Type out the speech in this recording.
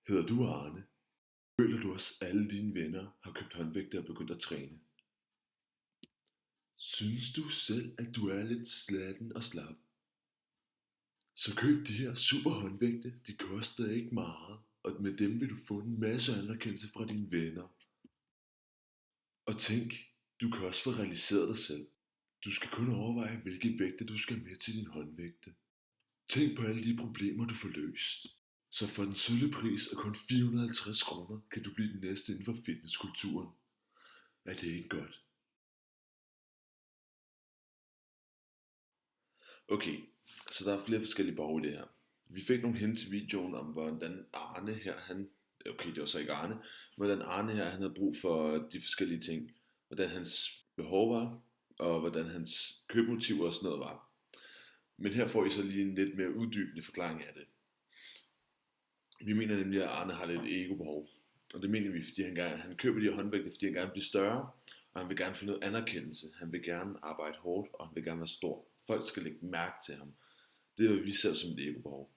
Hedder du Arne? Føler du også alle dine venner har købt håndvægte og begyndt at træne? Synes du selv, at du er lidt slatten og slap? Så køb de her super håndvægte, de koster ikke meget, og med dem vil du få en masse anerkendelse fra dine venner. Og tænk, du kan også få realiseret dig selv. Du skal kun overveje, hvilke vægte du skal med til din håndvægte. Tænk på alle de problemer, du får løst. Så for den sølle pris af kun 450 kroner, kan du blive den næste inden for fitnesskulturen. Er det ikke godt? Okay, så der er flere forskellige behov i det her. Vi fik nogle hints i videoen om, hvordan Arne her, okay, det var så ikke Arne, hvordan Arne her, han havde brug for de forskellige ting. Hvordan hans behov var, og hvordan hans købmotiver og sådan noget var. Men her får I så lige en lidt mere uddybende forklaring af det. Vi mener nemlig, at Arne har lidt ego-behov. Og det mener vi, fordi han køber de her håndvægte, fordi han gerne vil blive større, og han vil gerne få noget anerkendelse. Han vil gerne arbejde hårdt, og han vil gerne være stor. Folk skal lægge mærke til ham. Det er, hvad vi ser som et ego-behov.